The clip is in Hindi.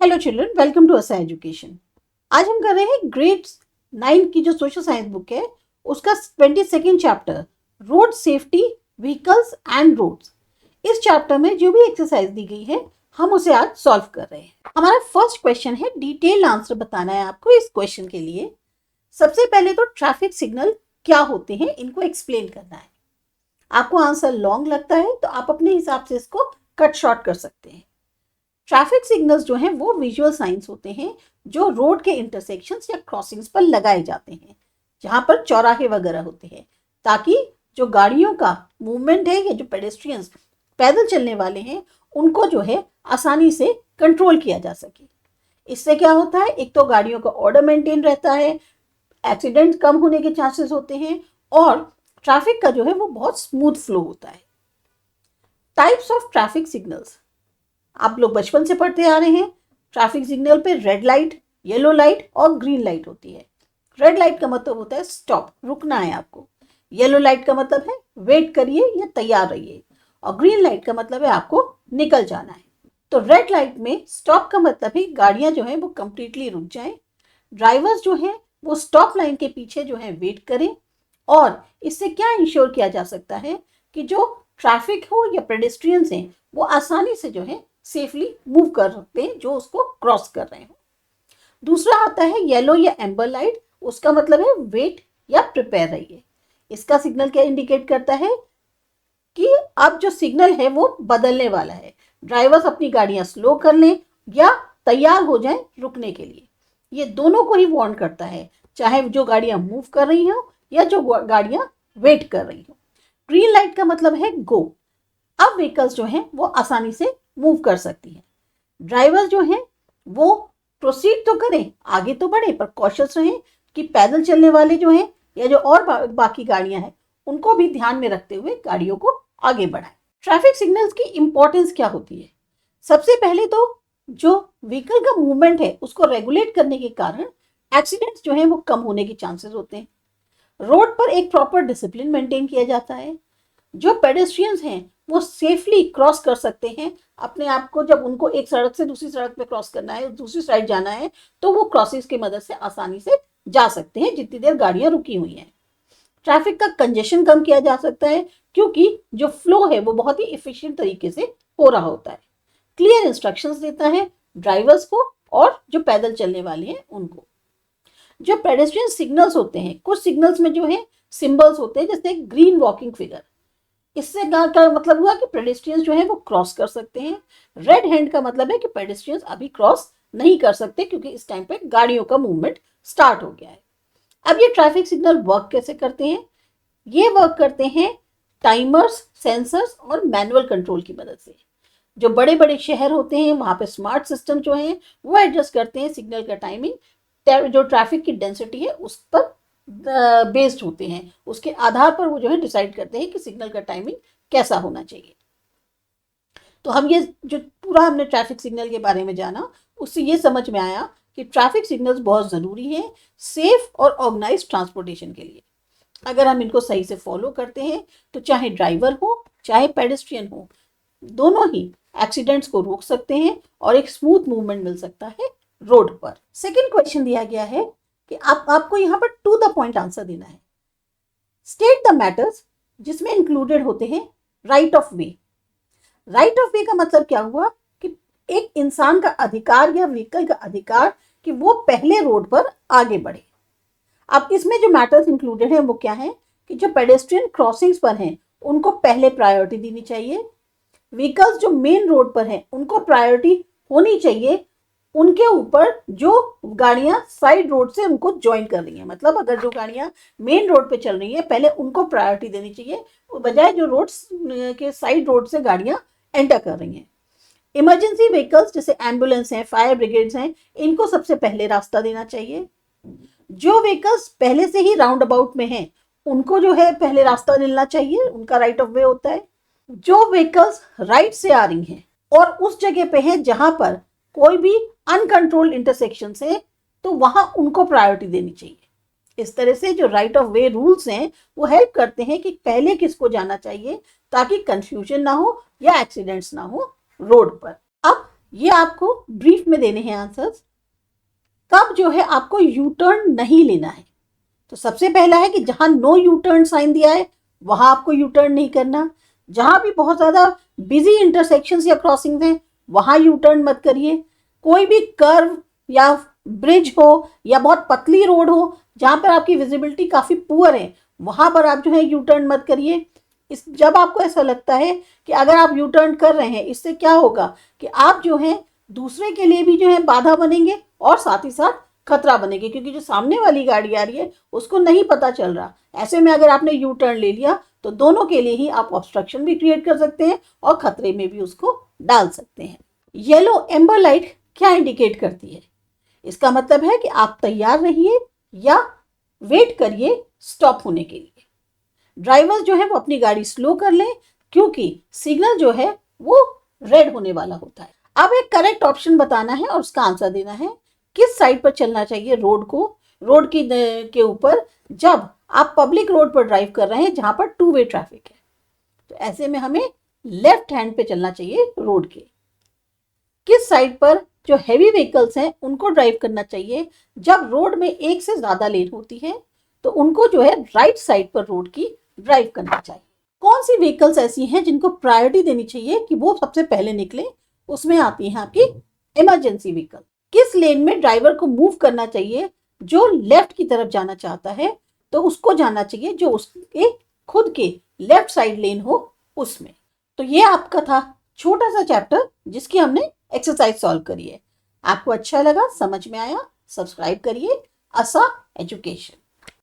हेलो चिल्ड्रन, वेलकम टू असा एजुकेशन। आज हम कर रहे हैं ग्रेड 9 की जो सोशल साइंस बुक है उसका 22nd chapter, road safety, vehicles and roads. इस चैप्टर में जो भी एक्सरसाइज दी गई है हम उसे आज सॉल्व कर रहे हैं। हमारा फर्स्ट क्वेश्चन है, डिटेल आंसर बताना है आपको इस क्वेश्चन के लिए। सबसे पहले तो ट्रैफिक सिग्नल क्या होते हैं इनको एक्सप्लेन करना है। आपको आंसर लॉन्ग लगता है तो आप अपने हिसाब से इसको कट शॉर्ट कर सकते हैं। ट्रैफिक सिग्नल्स जो हैं वो विजुअल साइंस होते हैं जो रोड के इंटरसेक्शंस या क्रॉसिंग्स पर लगाए जाते हैं, जहां पर चौराहे वगैरह होते हैं, ताकि जो गाड़ियों का मूवमेंट है या जो पेडेस्ट्रियंस पैदल चलने वाले हैं उनको जो है आसानी से कंट्रोल किया जा सके। इससे क्या होता है, एक तो गाड़ियों का ऑर्डर मेंटेन रहता है, एक्सीडेंट कम होने के चांसेस होते हैं और ट्रैफिक का जो है वो बहुत स्मूथ फ्लो होता है। टाइप्स ऑफ ट्रैफिक सिग्नल्स आप लोग बचपन से पढ़ते आ रहे हैं। ट्रैफिक सिग्नल पे रेड लाइट, येलो लाइट और ग्रीन लाइट होती है। रेड लाइट का मतलब होता है स्टॉप, रुकना है आपको। येलो लाइट का मतलब है वेट करिए या तैयार रहिए, और ग्रीन लाइट का मतलब है आपको निकल जाना है। तो रेड लाइट में स्टॉप का मतलब है गाड़ियां जो है वो कंप्लीटली रुक जाएं, ड्राइवर्स जो है वो स्टॉप लाइन के पीछे जो है वेट करें, और इससे क्या इंश्योर किया जा सकता है कि जो ट्रैफिक हो या पेडेस्ट्रियंस हैं वो आसानी से जो है सेफली मूव कर सकते हैं जो उसको क्रॉस कर रहे हो। दूसरा आता है येलो या एम्बर लाइट, उसका मतलब है वेट या प्रिपेयर रहिए। इसका सिग्नल क्या इंडिकेट करता है कि अब जो सिग्नल है वो बदलने वाला है, ड्राइवर्स अपनी गाड़ियां स्लो कर लें या तैयार हो जाएं रुकने के लिए। ये दोनों को ही वार्न करता है, चाहे जो गाड़ियां मूव कर रही हो या जो गाड़ियां वेट कर रही हो। ग्रीन लाइट का मतलब है गो, अब व्हीकल्स जो हैं वो आसानी से मूव कर सकती है। ड्राइवर जो हैं वो प्रोसीड तो करें, आगे तो बढ़े, पर कॉशियस रहें कि पैदल चलने वाले जो हैं या जो और बाकी गाड़ियां हैं उनको भी ध्यान में रखते हुए गाड़ियों को आगे बढ़ाएं। ट्रैफिक सिग्नल्स की इंपॉर्टेंस क्या होती है? सबसे पहले तो जो व्हीकल का मूवमेंट है उसको रेगुलेट करने के कारण एक्सीडेंट्स जो हैं वो कम होने के चांसेस होते हैं। रोड पर एक प्रॉपर डिसिप्लिन मेंटेन किया जाता है। जो पेडेस्ट्रियंस हैं वो सेफली क्रॉस कर सकते हैं अपने आप को। जब उनको एक सड़क से दूसरी सड़क पे क्रॉस करना है, दूसरी साइड जाना है, तो वो क्रॉसिंग्स की मदद से आसानी से जा सकते हैं जितनी देर गाड़ियां रुकी हुई हैं। ट्रैफिक का कंजेशन कम किया जा सकता है क्योंकि जो फ्लो है वो बहुत ही इफिशिएंट तरीके से हो रहा होता है। क्लियर इंस्ट्रक्शंस देता है ड्राइवर्स को और जो पैदल चलने वाले हैं उनको। जो पेडेस्ट्रियन सिग्नल्स होते हैं, कुछ सिग्नल्स में जो है सिंबल्स होते हैं, जैसे ग्रीन वॉकिंग फिगर। इससे का मतलब हुआ कि पेडेस्ट्रियंस जो है वो क्रॉस कर सकते हैं। रेड हैंड का मतलब है कि पेडेस्ट्रियंस अभी क्रॉस नहीं कर सकते क्योंकि इस टाइम पे गाड़ियों का मूवमेंट स्टार्ट हो गया है। अब ये ट्रैफिक सिग्नल वर्क कैसे करते हैं? ये वर्क करते हैं टाइमर्स, सेंसर्स और मैनुअल कंट्रोल की मदद से। जो बड़े बड़े शहर होते हैं वहां पे स्मार्ट सिस्टम जो है वो एडजस्ट करते हैं सिग्नल का टाइमिंग, जो ट्रैफिक की डेंसिटी है उस पर बेस्ड होते हैं। उसके आधार पर वो जो है डिसाइड करते हैं कि सिग्नल का टाइमिंग कैसा होना चाहिए। तो हम ये जो पूरा हमने ट्रैफिक सिग्नल के बारे में जाना, उससे ये समझ में आया कि ट्रैफिक सिग्नल्स बहुत ज़रूरी हैं सेफ और ऑर्गेनाइज ट्रांसपोर्टेशन के लिए। अगर हम इनको सही से फॉलो करते हैं तो चाहे ड्राइवर हो चाहे पेडेस्ट्रियन हो, दोनों ही एक्सीडेंट्स को रोक सकते हैं और एक स्मूथ मूवमेंट मिल सकता है रोड पर। सेकेंड क्वेश्चन दिया गया है कि आपको यहाँ पर टू द पॉइंट आंसर देना है। स्टेट द मैटर्स जिसमें इंक्लूडेड होते हैं right of way. Right of वे का मतलब क्या हुआ कि एक इंसान का अधिकार या व्हीकल का अधिकार कि वो पहले रोड पर आगे बढ़े। अब इसमें जो मैटर्स इंक्लूडेड है वो क्या है कि जो पेडेस्ट्रियन क्रॉसिंग्स पर हैं उनको पहले प्रायोरिटी देनी चाहिए। व्हीकल्स जो मेन रोड पर हैं उनको प्रायोरिटी होनी चाहिए उनके ऊपर जो गाड़ियां साइड रोड से उनको ज्वाइन कर रही हैं। मतलब अगर जो गाड़ियां मेन रोड पे चल रही हैं पहले उनको प्रायोरिटी देनी चाहिए, बजाय जो रोड्स के साइड रोड से गाड़ियां एंटर कर रही हैं। इमरजेंसी व्हीकल्स जैसे एम्बुलेंस हैं, फायर ब्रिगेड्स हैं, इनको सबसे पहले रास्ता देना चाहिए। जो व्हीकल्स पहले से ही राउंड अबाउट में हैं उनको जो है पहले रास्ता मिलना चाहिए, उनका राइट ऑफ वे होता है। जो व्हीकल्स राइट से आ रही हैं और उस जगह पे है जहां पर कोई भी अनकंट्रोल्ड इंटरसेक्शन है तो वहां उनको प्रायोरिटी देनी चाहिए। इस तरह से जो राइट ऑफ वे रूल्स हैं वो हेल्प करते हैं कि पहले किसको जाना चाहिए ताकि कंफ्यूजन ना हो या एक्सीडेंट्स ना हो रोड पर। अब ये आपको ब्रीफ में देने हैं आंसर्स। कब जो है आपको यू टर्न नहीं लेना है, तो सबसे पहला है कि जहां नो यू टर्न साइन दिया है वहां आपको यू टर्न नहीं करना। जहां भी बहुत ज़्यादा बिजी इंटरसेक्शंस या क्रॉसिंग्स हैं वहां यू टर्न मत करिए। कोई भी कर्व या ब्रिज हो या बहुत पतली रोड हो जहां पर आपकी विजिबिलिटी काफ़ी पुअर है वहां पर आप जो है यू टर्न मत करिए। इस जब आपको ऐसा लगता है कि अगर आप यू टर्न कर रहे हैं इससे क्या होगा कि आप जो है दूसरे के लिए भी जो है बाधा बनेंगे और साथ ही साथ खतरा बनेगी, क्योंकि जो सामने वाली गाड़ी आ रही है उसको नहीं पता चल रहा। ऐसे में अगर आपने यू टर्न ले लिया तो दोनों के लिए ही आप ऑब्स्ट्रक्शन भी क्रिएट कर सकते हैं और खतरे में भी उसको डाल सकते हैं। येलो एम्बर लाइट क्या इंडिकेट करती है? इसका मतलब है कि आप तैयार रहिए या वेट करिए स्टॉप होने के लिए। ड्राइवर्स जो है वो अपनी गाड़ी स्लो कर लें क्योंकि सिग्नल जो है वो रेड होने वाला होता है। अब एक करेक्ट ऑप्शन बताना है और उसका आंसर देना है। किस साइड पर चलना चाहिए रोड को, रोड की के ऊपर जब आप पब्लिक रोड पर ड्राइव कर रहे हैं जहां पर टू वे ट्रैफिक है? तो ऐसे में हमें लेफ्ट हैंड पे चलना चाहिए रोड के। किस साइड पर जो हैवी व्हीकल्स हैं उनको ड्राइव करना चाहिए? जब रोड में एक से ज्यादा लेन होती है तो उनको जो है राइट साइड पर रोड की ड्राइव करना चाहिए। कौन सी व्हीकल्स ऐसी हैं जिनको प्रायोरिटी देनी चाहिए कि वो सबसे पहले निकले? उसमें आती है आपकी इमरजेंसी व्हीकल। किस लेन में ड्राइवर को मूव करना चाहिए? जो लेफ्ट की तरफ जाना चाहता है तो उसको जाना चाहिए जो उसके खुद के लेफ्ट साइड लेन हो उसमें। तो ये आपका था छोटा सा चैप्टर जिसकी हमने एक्सरसाइज सॉल्व करी है। आपको अच्छा लगा, समझ में आया? सब्सक्राइब करिए आसा एजुकेशन।